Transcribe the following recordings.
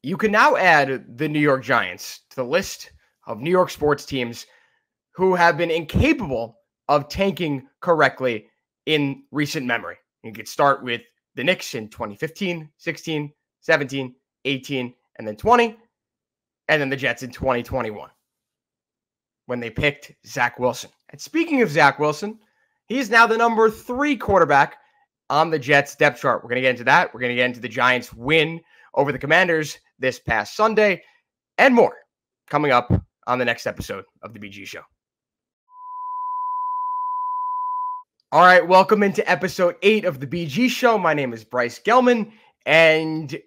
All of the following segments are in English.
You can now add the New York Giants to the list of New York sports teams who have been incapable of tanking correctly in recent memory. You could start with the Knicks in 2015, 16, 17, 18, and then 20, and then the Jets in 2021 when they picked Zach Wilson. And speaking of Zach Wilson, he is now the number 3 quarterback on the Jets depth chart. We're going to get into that. We're going to get into the Giants' win over the Commanders this past Sunday and more coming up on the next episode of the BG Show. All right, welcome into episode 8 of the BG Show. My name is Bryce Gelman, and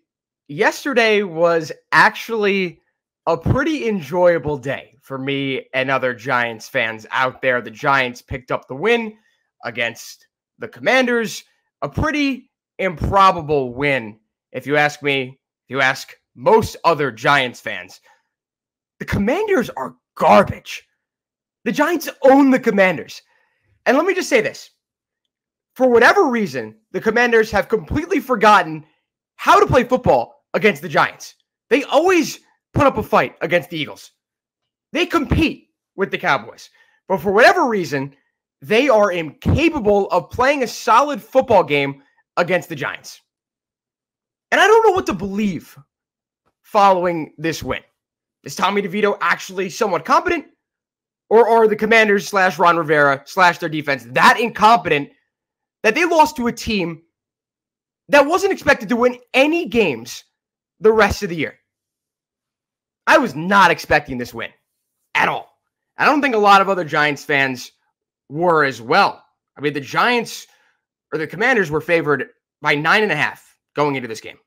yesterday was actually a pretty enjoyable day for me and other Giants fans out there. The Giants picked up the win against the Commanders, a pretty improbable win, if you ask me, if you ask most other Giants fans. The Commanders are garbage. The Giants own the Commanders. And let me just say this. For whatever reason, the Commanders have completely forgotten how to play football against the Giants. They always put up a fight against the Eagles. They compete with the Cowboys. But for whatever reason, they are incapable of playing a solid football game against the Giants. And I don't know what to believe following this win. Is Tommy DeVito actually somewhat competent? Or are the Commanders / Ron Rivera / their defense that incompetent that they lost to a team that wasn't expected to win any games the rest of the year? I was not expecting this win at all. I don't think a lot of other Giants fans were as well. I mean, the Giants or the Commanders were favored by 9.5 going into this game.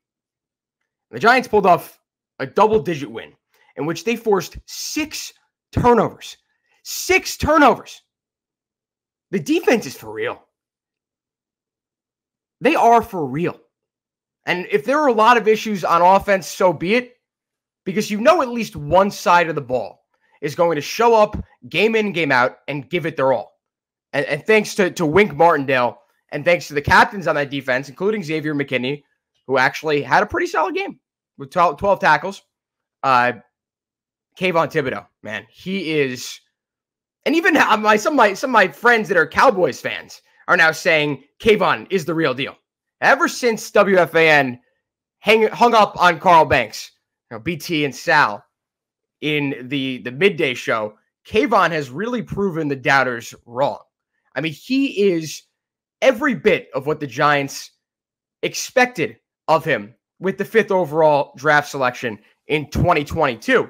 The Giants pulled off a double-digit win in which they forced 6 turnovers. 6 turnovers. The defense is for real. They are for real. And if there are a lot of issues on offense, so be it. Because you know at least one side of the ball is going to show up game in, game out, and give it their all. And thanks to Wink Martindale, and thanks to the captains on that defense, including Xavier McKinney, who actually had a pretty solid game with 12 tackles. Kayvon Thibodeau, man, he is... And even some of my friends that are Cowboys fans are now saying Kayvon is the real deal. Ever since WFAN hung up on Carl Banks, BT and Sal in the midday show, Kayvon has really proven the doubters wrong. I mean, he is every bit of what the Giants expected of him with the 5th overall draft selection in 2022.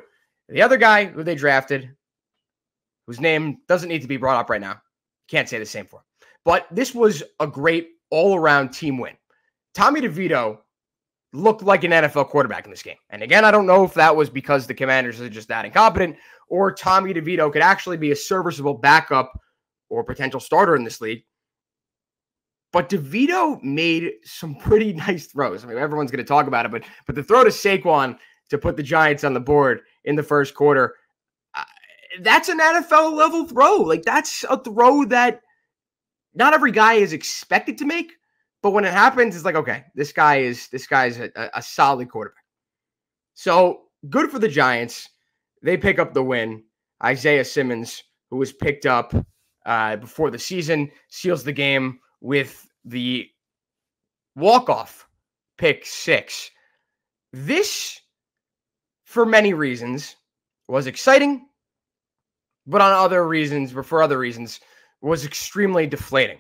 The other guy who they drafted, whose name doesn't need to be brought up right now, can't say the same for him. But this was a great all-around team win. Tommy DeVito looked like an NFL quarterback in this game. And again, I don't know if that was because the Commanders are just that incompetent or Tommy DeVito could actually be a serviceable backup or potential starter in this league. But DeVito made some pretty nice throws. I mean, everyone's going to talk about it, but the throw to Saquon to put the Giants on the board in the first quarter, that's an NFL level throw. Like, that's a throw that not every guy is expected to make. But when it happens, it's like, okay, this guy's a solid quarterback. So good for the Giants. They pick up the win. Isaiah Simmons, who was picked up before the season, seals the game with the walk-off pick 6. This, for many reasons, was exciting, but for other reasons, was extremely deflating.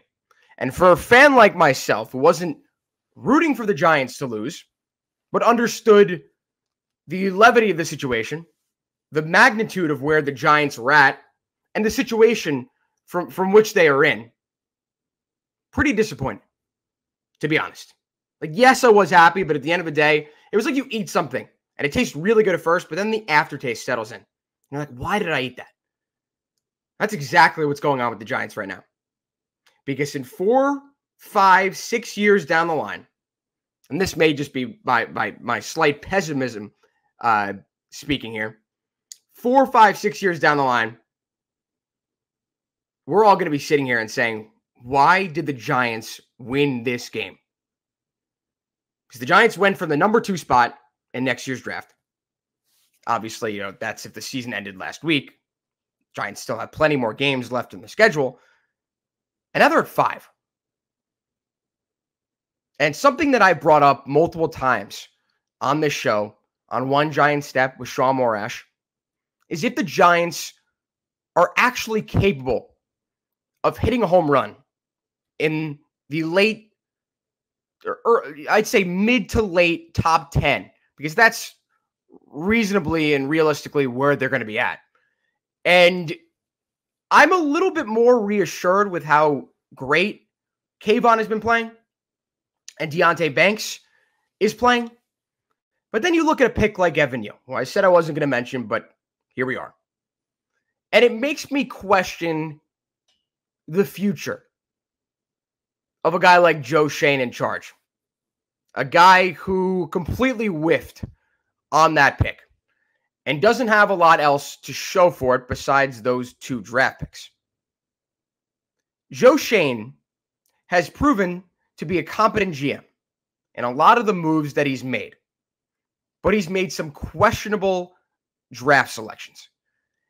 And for a fan like myself who wasn't rooting for the Giants to lose, but understood the levity of the situation, the magnitude of where the Giants are at, and the situation from which they are in, pretty disappointed, to be honest. Like, yes, I was happy, but at the end of the day, it was like you eat something, and it tastes really good at first, but then the aftertaste settles in. You're like, why did I eat that? That's exactly what's going on with the Giants right now. Because in 4, 5, 6 years down the line, and this may just be my slight pessimism speaking here, 4, 5, 6 years down the line, we're all going to be sitting here and saying, why did the Giants win this game? Because the Giants went from the number 2 spot in next year's draft. Obviously, that's if the season ended last week. Giants still have plenty more games left in the schedule. And now they're at 5. And something that I brought up multiple times on this show, on One Giant Step with Sean Morash, is if the Giants are actually capable of hitting a home run in the late, or I'd say mid to late top 10, because that's reasonably and realistically where they're going to be at. And I'm a little bit more reassured with how great Kayvon has been playing and Deonte Banks is playing. But then you look at a pick like Evan Neal, who I said I wasn't going to mention, but here we are. And it makes me question the future of a guy like Joe Schoen in charge. A guy who completely whiffed on that pick and doesn't have a lot else to show for it besides those 2 draft picks. Joe Schoen has proven to be a competent GM in a lot of the moves that he's made, but he's made some questionable draft selections.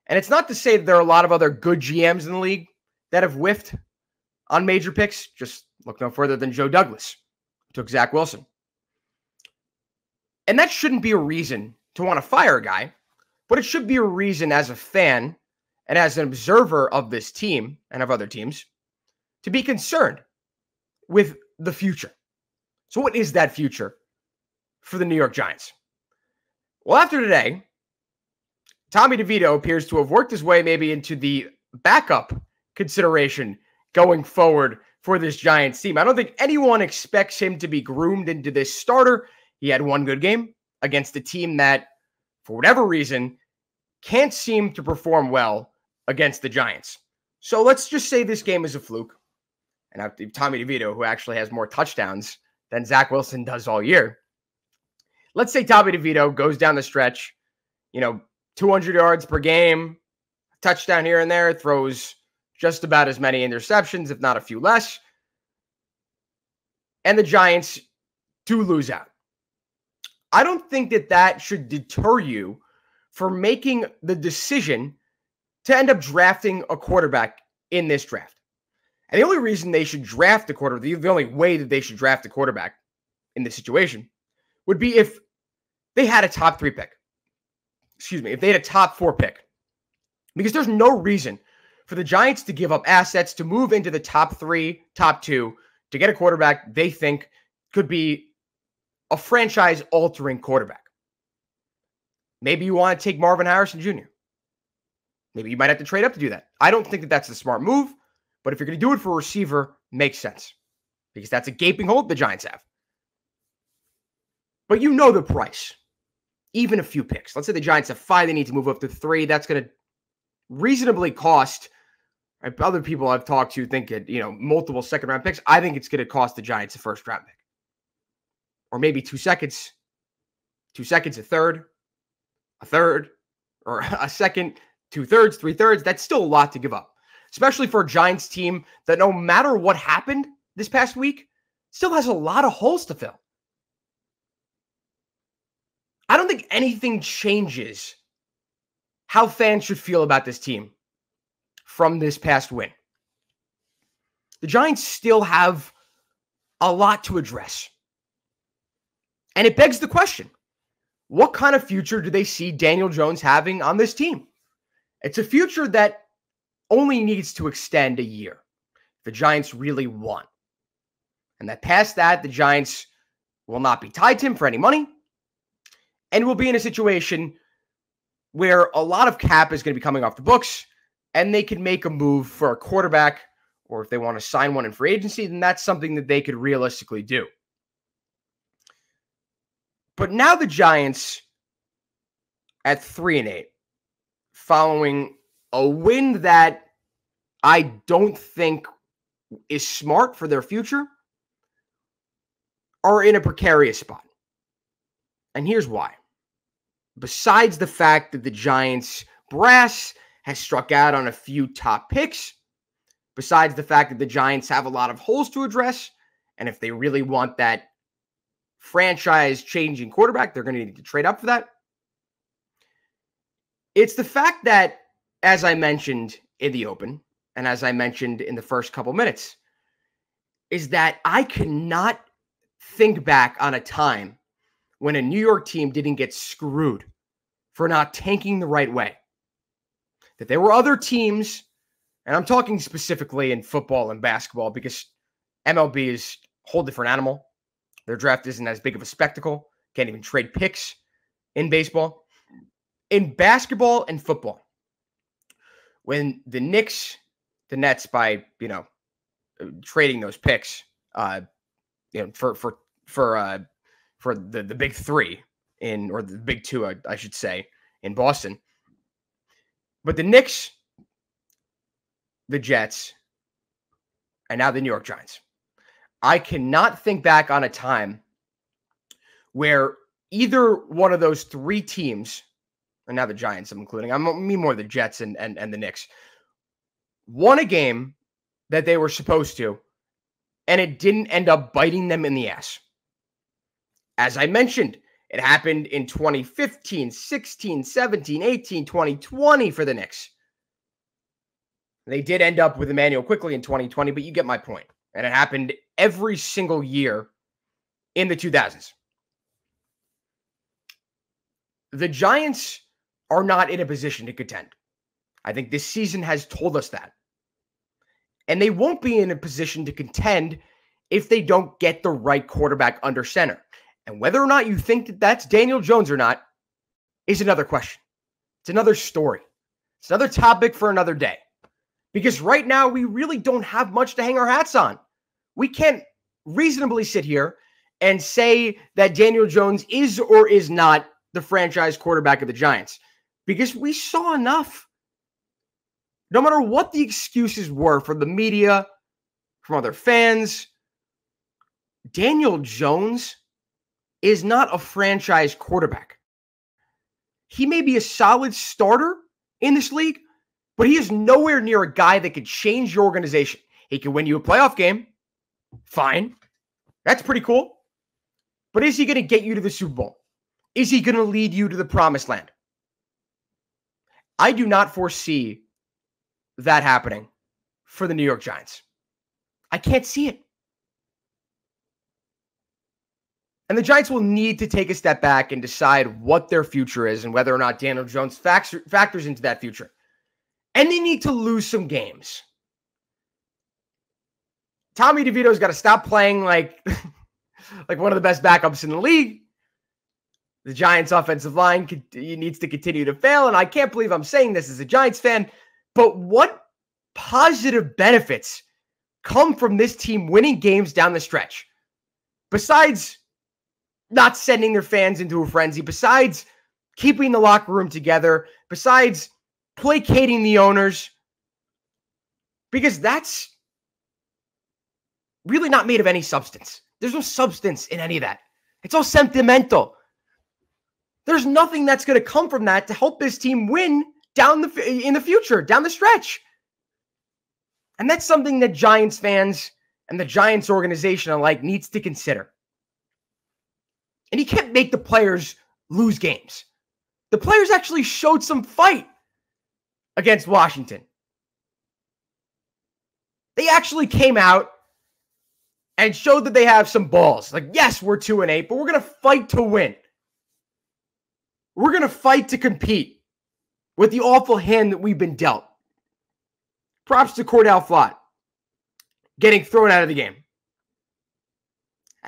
And it's not to say that there are a lot of other good GMs in the league that have whiffed on major picks. Just look no further than Joe Douglas, who took Zach Wilson. And that shouldn't be a reason to want to fire a guy, but it should be a reason as a fan and as an observer of this team and of other teams to be concerned with the future. So what is that future for the New York Giants? Well, after today, Tommy DeVito appears to have worked his way maybe into the backup consideration going forward for this Giants team. I don't think anyone expects him to be groomed into this starter. He had one good game against a team that, for whatever reason, can't seem to perform well against the Giants. So let's just say this game is a fluke. And Tommy DeVito, who actually has more touchdowns than Zach Wilson does all year. Let's say Tommy DeVito goes down the stretch, 200 yards per game, touchdown here and there, throws just about as many interceptions, if not a few less. And the Giants do lose out. I don't think that should deter you from making the decision to end up drafting a quarterback in this draft. And the only reason they should draft a quarterback, the only way that they should draft a quarterback in this situation would be if they had a top 3 pick. If they had a top 4 pick. Because there's no reason for the Giants to give up assets to move into the top 3, top 2 to get a quarterback they think could be a franchise-altering quarterback. Maybe you want to take Marvin Harrison Jr. Maybe you might have to trade up to do that. I don't think that that's the smart move, but if you're going to do it for a receiver, makes sense. Because that's a gaping hole the Giants have. But you know the price. Even a few picks. Let's say the Giants have 5, they need to move up to 3. That's going to reasonably cost. Other people I've talked to think it, multiple second-round picks. I think it's going to cost the Giants a first-round pick. Or maybe 2 seconds. 2 seconds, a third, or a second, 2/3, 3/3. That's still a lot to give up. Especially for a Giants team that no matter what happened this past week, still has a lot of holes to fill. I don't think anything changes how fans should feel about this team from this past win. The Giants still have a lot to address. And it begs the question, what kind of future do they see Daniel Jones having on this team? It's a future that only needs to extend a year if the Giants really want. And that past that, the Giants will not be tied to him for any money. And we'll be in a situation where a lot of cap is going to be coming off the books and they can make a move for a quarterback, or if they want to sign one in free agency, then that's something that they could realistically do. But now the Giants at 3-8, following a win that I don't think is smart for their future, are in a precarious spot. And here's why. Besides the fact that the Giants brass has struck out on a few top picks, besides the fact that the Giants have a lot of holes to address, and if they really want that franchise-changing quarterback. They're going to need to trade up for that. It's the fact that, as I mentioned in the open, and as I mentioned in the first couple minutes, is that I cannot think back on a time when a New York team didn't get screwed for not tanking the right way. That there were other teams, and I'm talking specifically in football and basketball because MLB is a whole different animal. Their draft isn't as big of a spectacle. Can't even trade picks in baseball. In basketball and football, when the Knicks, the Nets, by trading those picks, for the big three or the big two, I should say, in Boston. But the Knicks, the Jets, and now the New York Giants. I cannot think back on a time where either one of those three teams, and now the Giants I'm including, I mean more the Jets and the Knicks, won a game that they were supposed to, and it didn't end up biting them in the ass. As I mentioned, it happened in 2015, 16, 17, 18, 2020 for the Knicks. They did end up with Emmanuel Quickley in 2020, but you get my point. And it happened every single year in the 2000s. The Giants are not in a position to contend. I think this season has told us that. And they won't be in a position to contend if they don't get the right quarterback under center. And whether or not you think that that's Daniel Jones or not is another question. It's another story. It's another topic for another day. Because right now, we really don't have much to hang our hats on. We can't reasonably sit here and say that Daniel Jones is or is not the franchise quarterback of the Giants. Because we saw enough. No matter what the excuses were from the media, from other fans, Daniel Jones is not a franchise quarterback. He may be a solid starter in this league, but he is nowhere near a guy that could change your organization. He can win you a playoff game. Fine. That's pretty cool. But is he going to get you to the Super Bowl? Is he going to lead you to the promised land? I do not foresee that happening for the New York Giants. I can't see it. And the Giants will need to take a step back and decide what their future is and whether or not Daniel Jones factors into that future. And they need to lose some games. Tommy DeVito's got to stop playing like one of the best backups in the league. The Giants' offensive line needs to continue to fail. And I can't believe I'm saying this as a Giants fan, but what positive benefits come from this team winning games down the stretch? Besides not sending their fans into a frenzy, besides keeping the locker room together, besides placating the owners, because that's really not made of any substance. There's no substance in any of that. It's all sentimental. There's nothing that's going to come from that to help this team win in the future, down the stretch. And that's something that Giants fans and the Giants organization alike needs to consider. And you can't make the players lose games. The players actually showed some fight against Washington. They actually came out and showed that they have some balls. Like, yes, we're 2-8, but we're going to fight to win. We're going to fight to compete with the awful hand that we've been dealt. Props to Cordell Flott getting thrown out of the game.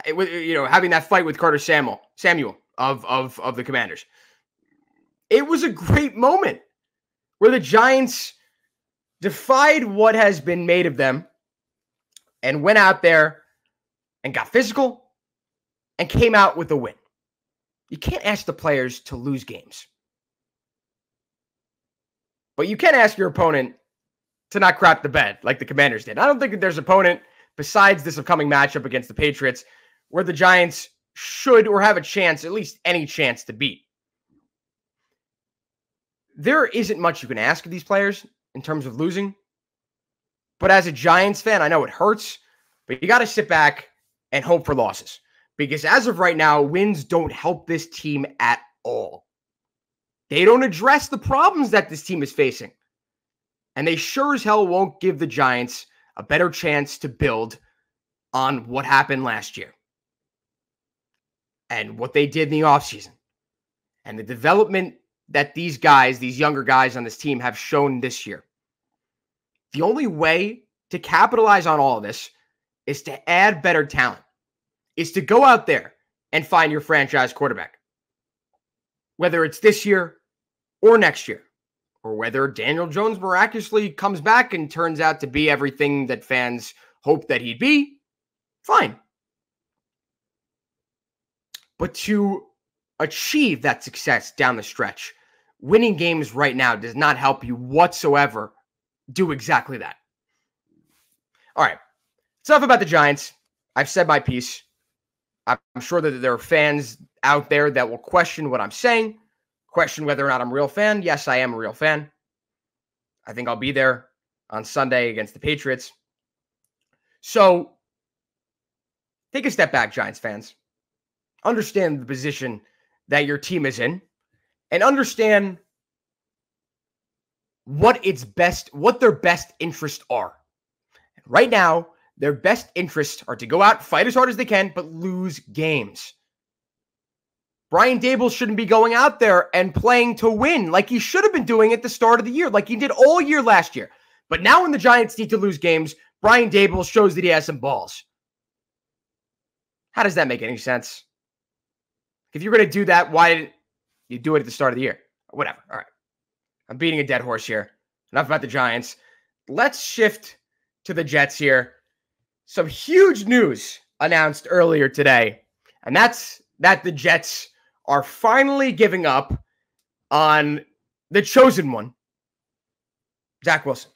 Having that fight with Carter Samuel of the Commanders. It was a great moment where the Giants defied what has been made of them and went out there and got physical and came out with a win. You can't ask the players to lose games. But you can ask your opponent to not crap the bed like the Commanders did. I don't think that there's an opponent besides this upcoming matchup against the Patriots where the Giants should or have a chance, at least any chance, to beat. There isn't much you can ask of these players in terms of losing. But as a Giants fan, I know it hurts, but you got to sit back and hope for losses. Because as of right now, wins don't help this team at all. They don't address the problems that this team is facing. And they sure as hell won't give the Giants a better chance to build on what happened last year and what they did in the offseason and the development that these guys, these younger guys on this team have shown this year. The only way to capitalize on all of this is to add better talent, is to go out there and find your franchise quarterback, whether it's this year or next year, or whether Daniel Jones miraculously comes back and turns out to be everything that fans hoped that he'd be. Fine. But to achieve that success down the stretch, winning games right now does not help you whatsoever do exactly that. All right. It's enough about the Giants. I've said my piece. I'm sure that there are fans out there that will question what I'm saying, question whether or not I'm a real fan. Yes, I am a real fan. I think I'll be there on Sunday against the Patriots. So take a step back, Giants fans. Understand the position that your team is in and understand what their best interests are. Right now, their best interests are to go out, fight as hard as they can, but lose games. Brian Daboll shouldn't be going out there and playing to win like he should have been doing at the start of the year, like he did all year last year. But now when the Giants need to lose games, Brian Daboll shows that he has some balls. How does that make any sense? If you're going to do that, why didn't you do it at the start of the year? Whatever. All right. I'm beating a dead horse here. Enough about the Giants. Let's shift to the Jets here. Some huge news announced earlier today, and that's that the Jets are finally giving up on the chosen one, Zach Wilson.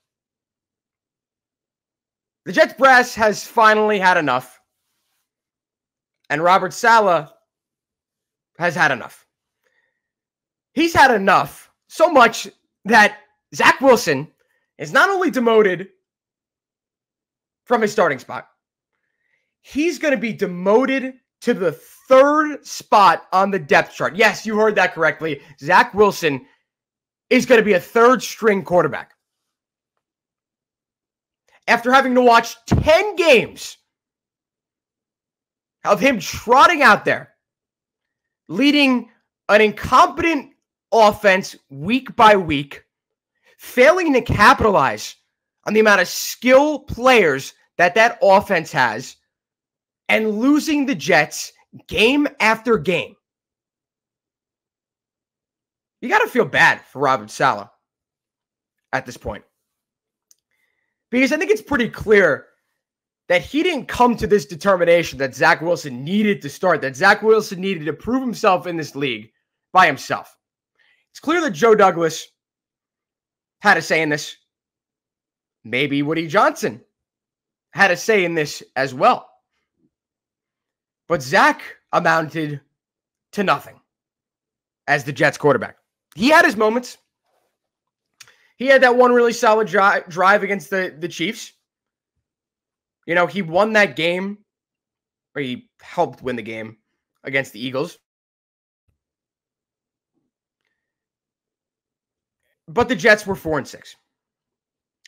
The Jets brass has finally had enough, and Robert Saleh has had enough. He's had enough, so much that Zach Wilson is not only demoted from his starting spot, he's going to be demoted to the third spot on the depth chart. Yes, you heard that correctly. Zach Wilson is going to be a third string quarterback. After having to watch 10 games of him trotting out there, leading an incompetent offense week by week, failing to capitalize on the amount of skill players that offense has, and losing the Jets game after game. You got to feel bad for Robert Saleh at this point. Because I think it's pretty clear that he didn't come to this determination that Zach Wilson needed to start, that Zach Wilson needed to prove himself in this league by himself. It's clear that Joe Douglas had a say in this. Maybe Woody Johnson had a say in this as well. But Zach amounted to nothing as the Jets quarterback. He had his moments. He had that one really solid drive against the Chiefs. You know, he won that game, or he helped win the game against the Eagles. But the Jets were 4-6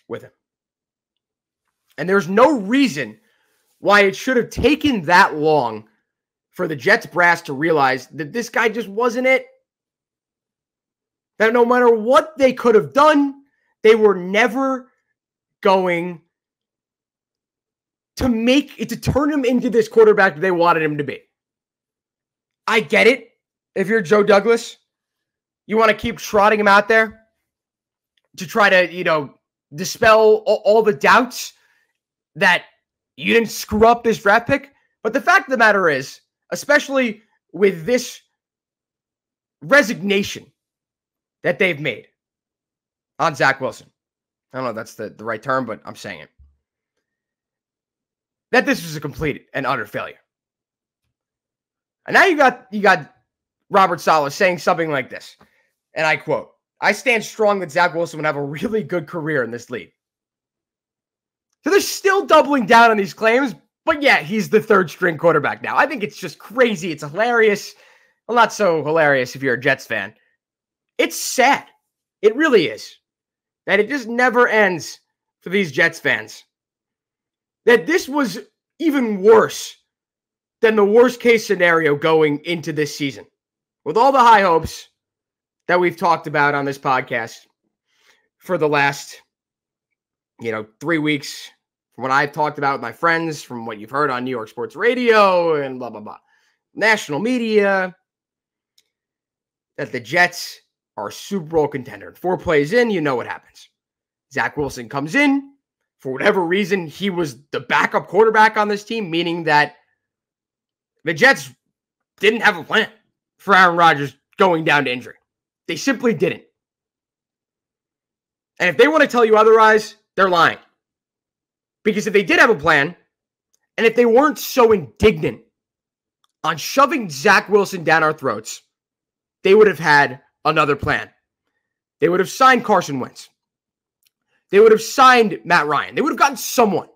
with him. And there's no reason why it should have taken that long for the Jets brass to realize that this guy just wasn't it. That no matter what they could have done, they were never going to make it, to turn him into this quarterback that they wanted him to be. I get it. If you're Joe Douglas, you want to keep trotting him out there to try to, dispel all the doubts that you didn't screw up this draft pick. But the fact of the matter is, especially with this resignation that they've made on Zach Wilson, I don't know if that's the right term, but I'm saying it, that this was a complete and utter failure. And now you got Robert Saleh saying something like this, and I quote, "I stand strong that Zach Wilson would have a really good career in this league." So they're still doubling down on these claims, But yeah, he's the third string quarterback now. I think it's just crazy. It's hilarious. Well, not so hilarious if you're a Jets fan. It's sad. It really is. That it just never ends for these Jets fans. That this was even worse than the worst case scenario going into this season. With all the high hopes that we've talked about on this podcast for the last, 3 weeks, from what I've talked about with my friends, from what you've heard on New York Sports Radio and blah, blah, blah. National media, that the Jets are a Super Bowl contender. 4 plays in, you know what happens. Zach Wilson comes in. For whatever reason, he was the backup quarterback on this team, meaning that the Jets didn't have a plan for Aaron Rodgers going down to injury. They simply didn't. And if they want to tell you otherwise, they're lying. Because if they did have a plan, and if they weren't so indignant on shoving Zach Wilson down our throats, they would have had another plan. They would have signed Carson Wentz. They would have signed Matt Ryan. They would have gotten someone.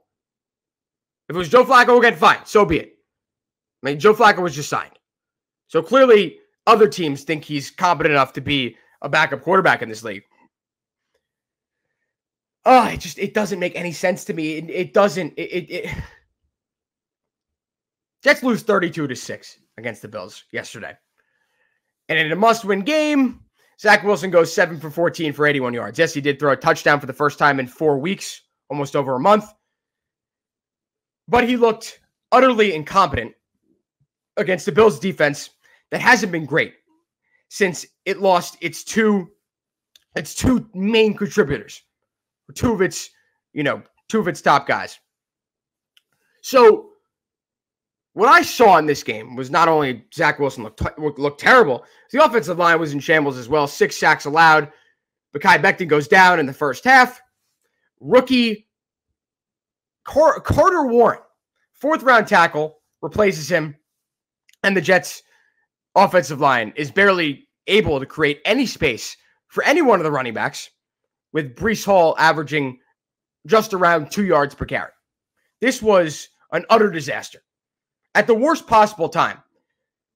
If it was Joe Flacco, again, fine. So be it. I mean, Joe Flacco was just signed. So clearly, other teams think he's competent enough to be a backup quarterback in this league. Oh, it doesn't make any sense to me. It doesn't. Jets lose 32-6 against the Bills yesterday. And in a must-win game, Zach Wilson goes 7 for 14 for 81 yards. Yes, he did throw a touchdown for the first time in 4 weeks, almost over a month. But he looked utterly incompetent against the Bills defense that hasn't been great since it lost its two main contributors, two of its top guys. So what I saw in this game was not only Zach Wilson looked terrible, the offensive line was in shambles as well. 6 sacks allowed. Mekhi Becton goes down in the first half. Rookie Carter Warren, 4th-round tackle, replaces him. And the Jets' offensive line is barely able to create any space for any one of the running backs, with Breece Hall averaging just around 2 yards per carry. This was an utter disaster at the worst possible time.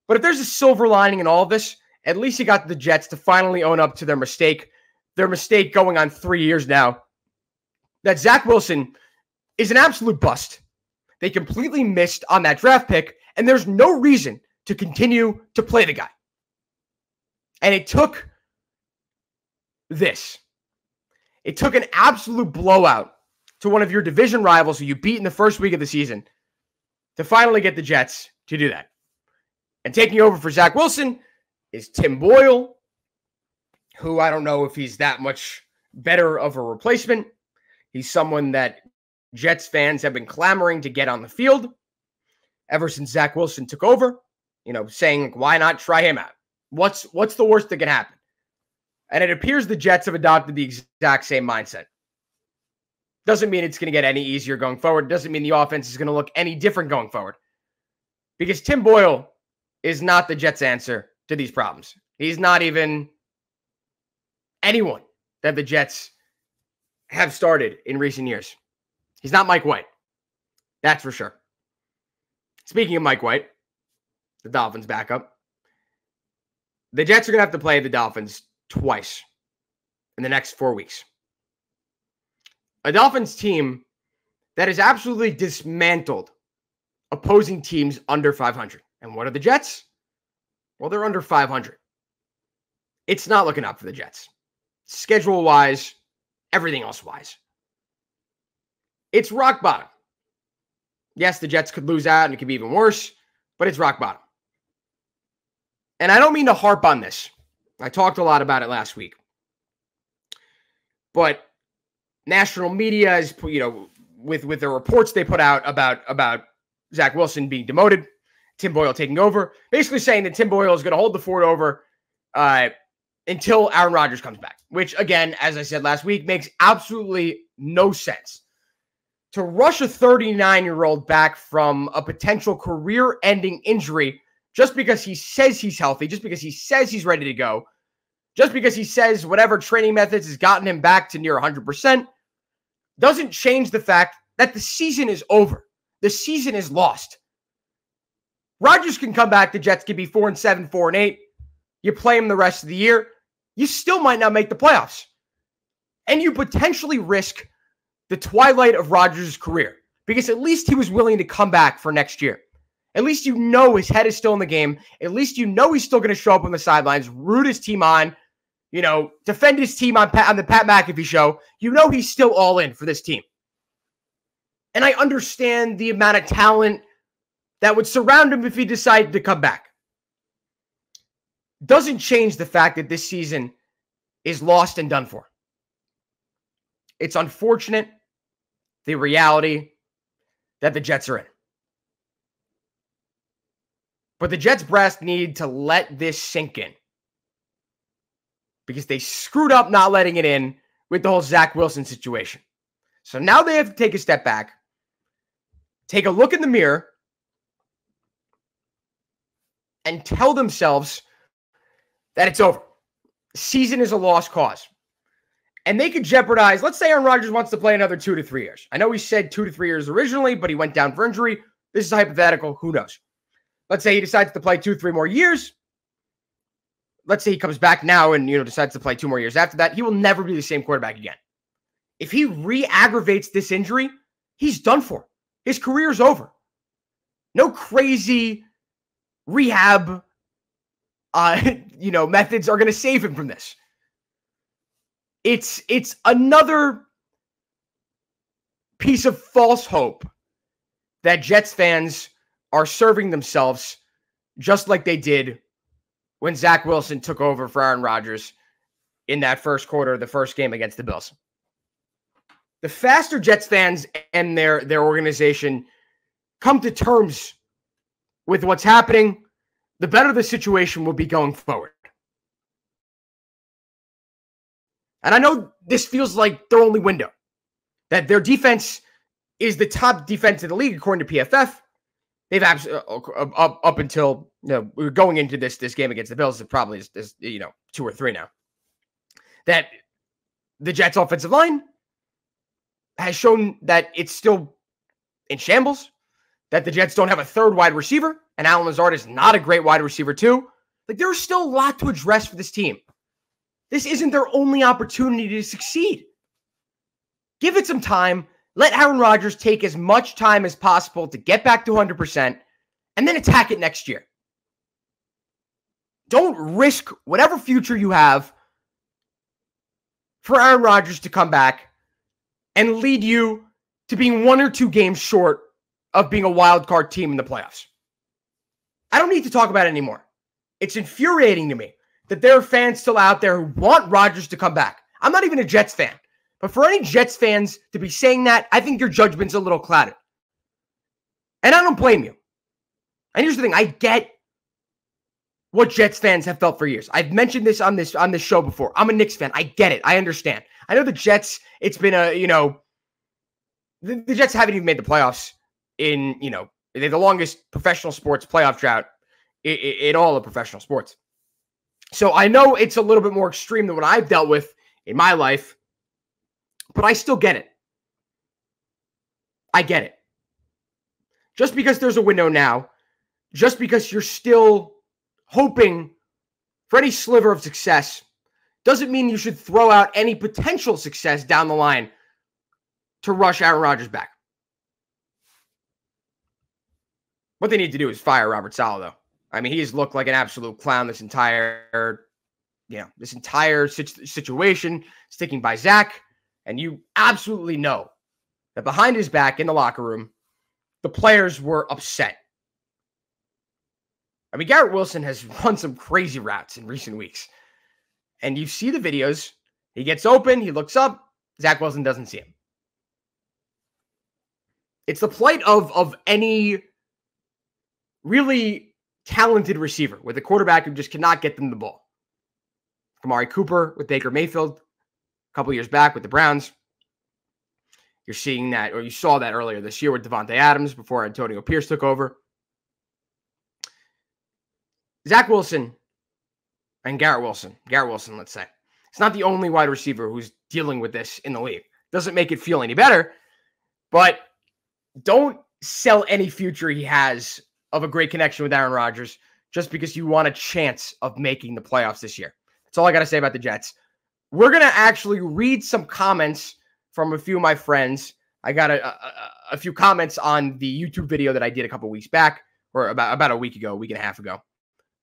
But if there's a silver lining in all of this, at least you got the Jets to finally own up to their mistake going on 3 years now, that Zach Wilson is an absolute bust. They completely missed on that draft pick, and there's no reason to continue to play the guy. And it took this. It took an absolute blowout to one of your division rivals who you beat in the first week of the season to finally get the Jets to do that. And taking over for Zach Wilson is Tim Boyle, who I don't know if he's that much better of a replacement. He's someone that Jets fans have been clamoring to get on the field ever since Zach Wilson took over, saying, why not try him out? What's the worst that can happen? And it appears the Jets have adopted the exact same mindset. Doesn't mean it's going to get any easier going forward. Doesn't mean the offense is going to look any different going forward. Because Tim Boyle is not the Jets' answer to these problems. He's not even anyone that the Jets have started in recent years. He's not Mike White. That's for sure. Speaking of Mike White, the Dolphins backup, the Jets are going to have to play the Dolphins twice in the next 4 weeks. A Dolphins team that has absolutely dismantled opposing teams under 500. And what are the Jets? Well, they're under 500. It's not looking up for the Jets. Schedule-wise, everything else-wise. It's rock bottom. Yes, the Jets could lose out and it could be even worse, but it's rock bottom. And I don't mean to harp on this. I talked a lot about it last week. But national media is, with the reports they put out about Zach Wilson being demoted, Tim Boyle taking over, basically saying that Tim Boyle is going to hold the fort over until Aaron Rodgers comes back, which, again, as I said last week, makes absolutely no sense. To rush a 39-year-old back from a potential career-ending injury just because he says he's healthy, just because he says he's ready to go, just because he says whatever training methods has gotten him back to near 100%, doesn't change the fact that the season is over. the season is lost. Rodgers can come back. The Jets could be 4-7, 4-8. You play him the rest of the year. You still might not make the playoffs. And you potentially risk the twilight of Rodgers' career because at least he was willing to come back for next year. At least you know his head is still in the game. At least you know he's still going to show up on the sidelines, root his team on, defend his team on the Pat McAfee show. You know he's still all in for this team. And I understand the amount of talent that would surround him if he decided to come back. Doesn't change the fact that this season is lost and done for. It's unfortunate, the reality that the Jets are in. But the Jets brass need to let this sink in because they screwed up not letting it in with the whole Zach Wilson situation. So now they have to take a step back, take a look in the mirror, and tell themselves that it's over. The season is a lost cause. And they could jeopardize, let's say Aaron Rodgers wants to play another 2 to 3 years. I know he said 2 to 3 years originally, but he went down for injury. This is hypothetical. Who knows? Let's say he decides to play 2-3 more years. Let's say he comes back now and, decides to play 2 more years after that. He will never be the same quarterback again. If he re-aggravates this injury, he's done for. His career is over. No crazy rehab, methods are going to save him from this. It's another piece of false hope that Jets fans are serving themselves just like they did when Zach Wilson took over for Aaron Rodgers in that first quarter of the first game against the Bills. The faster Jets fans and their organization come to terms with what's happening, the better the situation will be going forward. And I know this feels like their only window, that their defense is the top defense in the league, according to PFF. They've up until we were going into this game against the Bills, it probably is 2 or 3 now. That the Jets' offensive line has shown that it's still in shambles, that the Jets don't have a third wide receiver, and Allen Lazard is not a great wide receiver too. Like, there's still a lot to address for this team. This isn't their only opportunity to succeed. Give it some time. Let Aaron Rodgers take as much time as possible to get back to 100% and then attack it next year. Don't risk whatever future you have for Aaron Rodgers to come back and lead you to being 1 or 2 games short of being a wild card team in the playoffs. I don't need to talk about it anymore. It's infuriating to me that there are fans still out there who want Rodgers to come back. I'm not even a Jets fan. But for any Jets fans to be saying that, I think your judgment's a little clouded. And I don't blame you. And here's the thing. I get what Jets fans have felt for years. I've mentioned this on this show before. I'm a Knicks fan. I get it. I understand. I know the Jets, it's been the Jets haven't even made the playoffs in, they're the longest professional sports playoff drought in all of professional sports. So I know it's a little bit more extreme than what I've dealt with in my life, but I still get it. I get it. Just because there's a window now, just because you're still hoping for any sliver of success, doesn't mean you should throw out any potential success down the line to rush Aaron Rodgers back. What they need to do is fire Robert Saleh, though. I mean, he has looked like an absolute clown this entire situation, sticking by Zach. And you absolutely know that behind his back in the locker room, the players were upset. I mean, Garrett Wilson has run some crazy routes in recent weeks. And you see the videos. He gets open. He looks up. Zach Wilson doesn't see him. It's the plight of any really talented receiver with a quarterback who just cannot get them the ball. Amari Cooper with Baker Mayfield a couple years back with the Browns. You're seeing that, or you saw that earlier this year with Devontae Adams before Antonio Pierce took over. Zach Wilson and Garrett Wilson, let's say. It's not the only wide receiver who's dealing with this in the league. Doesn't make it feel any better, but don't sell any future he has of a great connection with Aaron Rodgers just because you want a chance of making the playoffs this year. That's all I got to say about the Jets. We're going to actually read some comments from a few of my friends. I got a few comments on the YouTube video that I did a couple weeks back, or about a week ago, week and a half ago,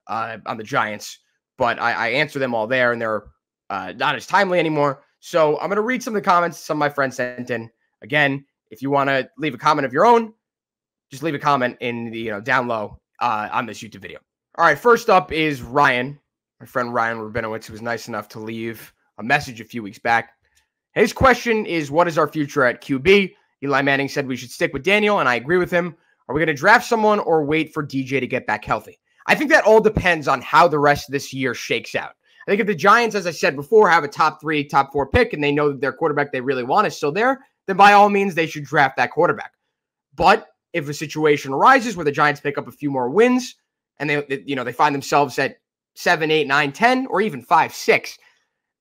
on the Giants. But I answer them all there, and they're not as timely anymore. So I'm going to read some of the comments some of my friends sent in. Again, if you want to leave a comment of your own, just leave a comment in the down low on this YouTube video. All right, first up is Ryan, my friend Ryan Rabinowitz, who was nice enough to leave a message a few weeks back. His question is, what is our future at QB? Eli Manning said we should stick with Daniel, and I agree with him. Are we going to draft someone or wait for DJ to get back healthy? I think that all depends on how the rest of this year shakes out. I think if the Giants, as I said before, have a top 3, top 4 pick, and they know that their quarterback they really want is still there, then by all means, they should draft that quarterback. But if a situation arises where the Giants pick up a few more wins and they find themselves at 7, 8, 9, 10, or even 5, 6,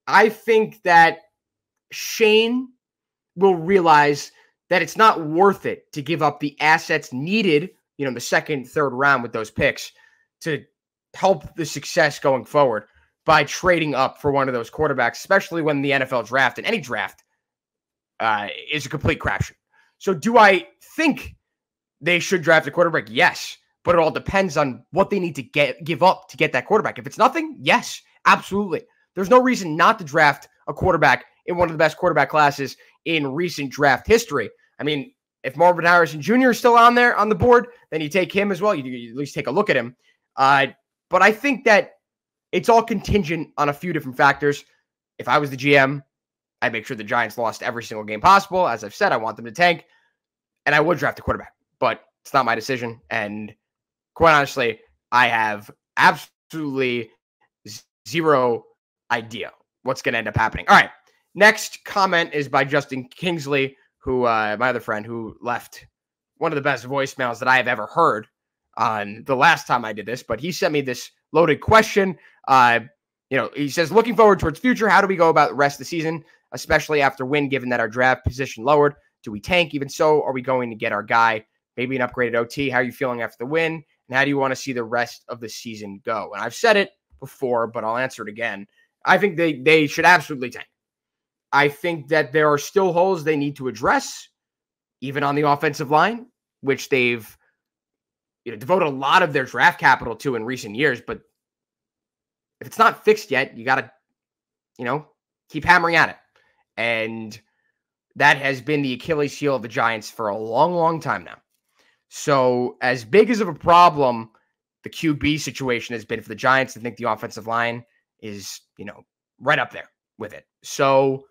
I think that Shane will realize that it's not worth it to give up the assets needed, in the second, third round with those picks to help the success going forward by trading up for one of those quarterbacks, especially when the NFL draft and any draft is a complete crapshoot. So do I think they should draft a quarterback? Yes, but it all depends on what they need to give up to get that quarterback. If it's nothing, yes, absolutely. There's no reason not to draft a quarterback in one of the best quarterback classes in recent draft history. I mean, if Marvin Harrison Jr. is still on the board, then you take him as well. You at least take a look at him. But I think that it's all contingent on a few different factors. If I was the GM, I'd make sure the Giants lost every single game possible. As I've said, I want them to tank, and I would draft a quarterback. But it's not my decision. And quite honestly, I have absolutely zero idea what's going to end up happening. All right. Next comment is by Justin Kingsley, who my other friend, who left one of the best voicemails that I have ever heard on the last time I did this. But he sent me this loaded question. He says, looking forward towards future, how do we go about the rest of the season, especially after win, given that our draft position lowered? Do we tank? Even so, are we going to get our guy? Maybe an upgraded OT. How are you feeling after the win? And how do you want to see the rest of the season go? And I've said it before, but I'll answer it again. I think they should absolutely tank. I think that there are still holes they need to address, even on the offensive line, which they've devoted a lot of their draft capital to in recent years. But if it's not fixed yet, you got to, keep hammering at it. And that has been the Achilles heel of the Giants for a long, long time now. So as big as of a problem the QB situation has been for the Giants, I think the offensive line is, right up there with it. So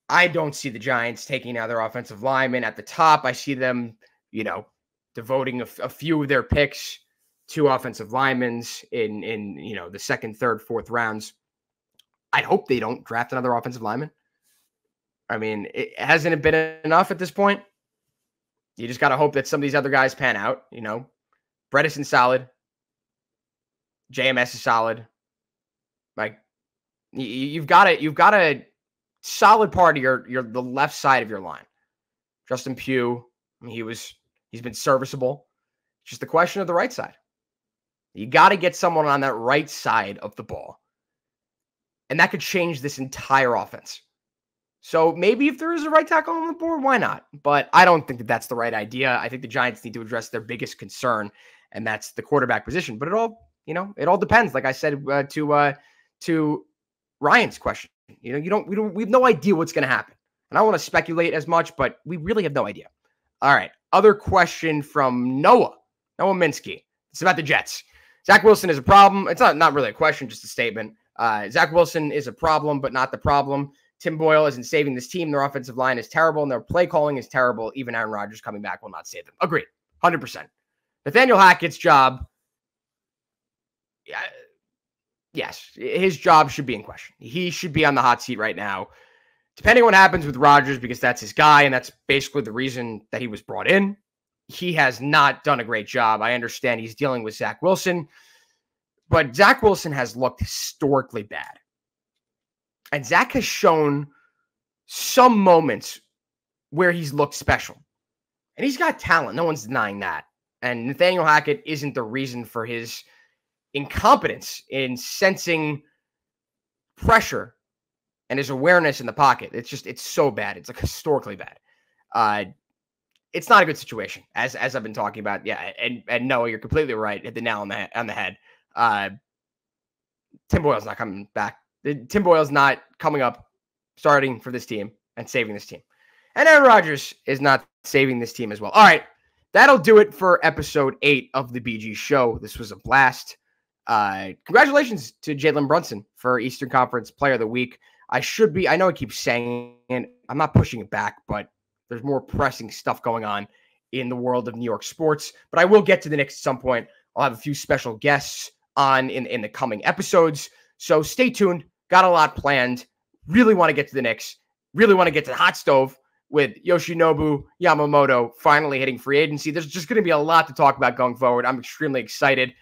I don't see the Giants taking another offensive lineman at the top. I see them, devoting a few of their picks to offensive linemen in the second, third, fourth rounds. I hope they don't draft another offensive lineman. I mean, hasn't it been enough at this point? You just got to hope that some of these other guys pan out. Bredesen's solid. JMS is solid. Like, you've got a solid part of the left side of your line. Justin Pugh, I mean, he's been serviceable. It's just the question of the right side. You got to get someone on that right side of the ball. And that could change this entire offense. So maybe if there is a right tackle on the board, why not? But I don't think that that's the right idea. I think the Giants need to address their biggest concern, and that's the quarterback position. But it all depends. Like I said to Ryan's question, we have no idea what's going to happen. And I don't want to speculate as much, but we really have no idea. All right. Other question from Noah Minsky. It's about the Jets. Zach Wilson is a problem. It's not really a question, just a statement. Zach Wilson is a problem, but not the problem. Tim Boyle isn't saving this team. Their offensive line is terrible, and their play calling is terrible. Even Aaron Rodgers coming back will not save them. Agreed. 100%. Nathaniel Hackett's job, yes, his job should be in question. He should be on the hot seat right now, depending on what happens with Rodgers, because that's his guy, and that's basically the reason that he was brought in. He has not done a great job. I understand he's dealing with Zach Wilson, but Zach Wilson has looked historically bad. And Zach has shown some moments where he's looked special. And he's got talent. No one's denying that. And Nathaniel Hackett isn't the reason for his incompetence in sensing pressure and his awareness in the pocket. It's so bad. It's like historically bad. It's not a good situation, as I've been talking about. Yeah, and no, you're completely right. Hit the nail on the head. Tim Boyle's not coming back. Tim Boyle's not coming up, starting for this team and saving this team. And Aaron Rodgers is not saving this team as well. All right, that'll do it for episode 8 of the BG Show. This was a blast. Congratulations to Jalen Brunson for Eastern Conference Player of the Week. I know I keep saying it. I'm not pushing it back, but there's more pressing stuff going on in the world of New York sports. But I will get to the Knicks at some point. I'll have a few special guests on in the coming episodes. So stay tuned. Got a lot planned. Really want to get to the Knicks. Really want to get to the hot stove with Yoshinobu Yamamoto finally hitting free agency. There's just going to be a lot to talk about going forward. I'm extremely excited.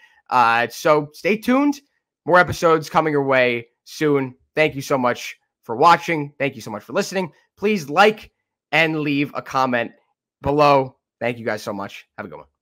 So stay tuned. More episodes coming your way soon. Thank you so much for watching. Thank you so much for listening. Please like and leave a comment below. Thank you guys so much. Have a good one.